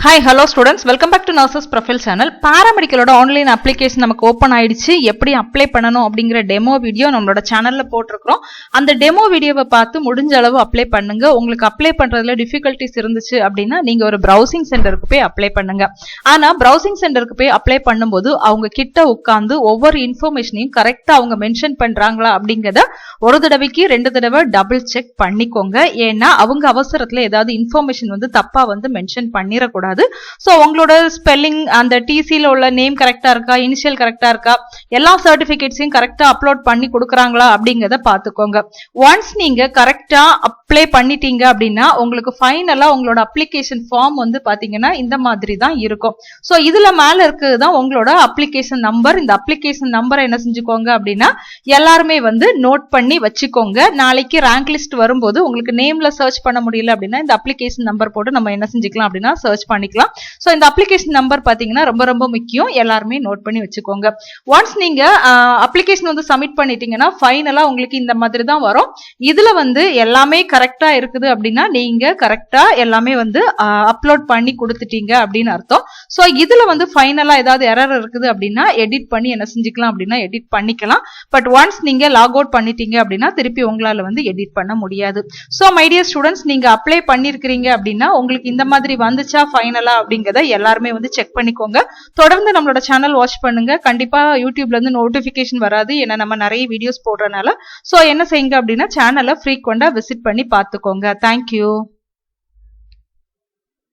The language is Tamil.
Hi, hello students. Welcome back to Nurses Profile Channel. Paramedicalோட ஆன்லைன் அப்ளிகேஷன் நமக்கு ஓபன் ஆயிடுச்சு. எப்படி அப்ளை பண்ணனும் அப்படிங்கற டெமோ வீடியோ நம்மளோட சேனல்ல போட்டுருக்கோம். அந்த டெமோ வீடியோவை பார்த்து முடிஞ்ச அளவு அப்ளை பண்ணுங்க. உங்களுக்கு அப்ளை பண்றதுல டிஃபிகல்ட்டிஸ் இருந்துச்சு அப்படினா நீங்க ஒரு browsing சென்டருக்கு போய் அப்ளை பண்ணுங்க. ஆனா browsing சென்டருக்கு போய் அப்ளை பண்ணும்போது அவங்க கிட்ட உட்கார்ந்து ஒவ்வொரு இன்ஃபர்மேஷனையும் கரெக்ட்டா அவங்க மென்ஷன் பண்றாங்களா அப்படிங்கறத ஒரு தடவைக்கு ரெண்டு தடவை டபுள் செக் பண்ணிக்கோங்க. ஏன்னா அவங்க அவசரத்துல ஏதாவது இன்ஃபர்மேஷன் வந்து தப்பா வந்து மென்ஷன் பண்ணிர கூடாது. சோ உங்களோட ஸ்பெல்லிங் அந்த டிசில உள்ள நேம் கரெக்ட்டா இருக்கா, இனிஷியல் கரெக்ட்டா இருக்கா, எல்லா சர்டிபிகேட்ஸையும் கரெக்ட்டா அப்லோட் பண்ணி கொடுக்கறாங்களா அப்படிங்கறத பாத்துக்கோங்க. ஒன்ஸ் நீங்க கரெக்ட்டா அப்ளை பண்ணிட்டீங்க அப்படின்னா உங்களுக்கு ஃபைனலா உங்களோட அப்ளிகேஷன் ஃபார்ம் வந்து பாத்தீங்கன்னா இந்த மாதிரி தான் இருக்கும். சோ இதுல மேல இருக்குது தான் உங்களோட அப்ளிகேஷன் நம்பர். இந்த அப்ளிகேஷன் நம்பரை என்ன செஞ்சுக்கோங்க அப்படின்னா எல்லாருமே வந்து நோட் பண்ணி வச்சுக்கோங்க. நாளைக்கு ரேங்க் லிஸ்ட் வரும்போது உங்களுக்கு நேம்ல சர்ச் பண்ண முடியல அப்படின்னா இந்த அப்ளிகேஷன் நம்பர் போட்டு நம்ம என்ன செஞ்சுக்கலாம் அப்படின்னா சர்ச் பண்ணிக்கலாம். சோ இந்த அப்ளிகேஷன் நம்பர் பாத்தீங்கன்னா ரொம்ப ரொம்ப முக்கியம். எல்லாருமே நோட் பண்ணி வச்சுக்கோங்க. ஒன்ஸ் நீங்க அப்ளிகேஷன் வந்து சப்மிட் பண்ணிட்டீங்கன்னா ஃபைனலா உங்களுக்கு இந்த மாதிரி தான் வரும். இதுல வந்து எல்லாமே கரெக்ட்டா இருக்குது அப்படின்னா நீங்க கரெக்ட்டா எல்லாமே வந்து அப்லோட் பண்ணி கொடுத்துட்டீங்க அப்படின்னு அர்த்தம். சோ இதுல வந்து ஃபைனலா ஏதாவது எரர் இருக்குது அப்படின்னா எடிட் பண்ணி என்ன செஞ்சுக்கலாம் அப்படின்னா எடிட் பண்ணிக்கலாம். பட் ஒன்ஸ் நீங்க லாக் அவுட் பண்ணிட்டீங்க அப்படின்னா திருப்பி உங்களால வந்து எடிட் பண்ண முடியாது. சோ மை டியர் ஸ்டூடெண்ட்ஸ், நீங்க அப்ளை பண்ணிருக்கீங்க அப்படின்னா உங்களுக்கு இந்த மாதிரி வந்துச்சா ஃபைனலா அப்படிங்கறத எல்லாருமே வந்து செக் பண்ணிக்கோங்க. தொடர்ந்து நம்மளோட சேனல் வாட்ச் பண்ணுங்க. கண்டிப்பா யூடியூப்ல இருந்து நோட்டிபிகேஷன் வராது, ஏன்னா நம்ம நிறைய வீடியோஸ் போடுறதுனால. சோ என்ன செய்யுங்க அப்படின்னா சேனலை ஃப்ரீக்வெண்டா விசிட் பண்ணி பாத்துக்கோங்க. தேங்க்யூ.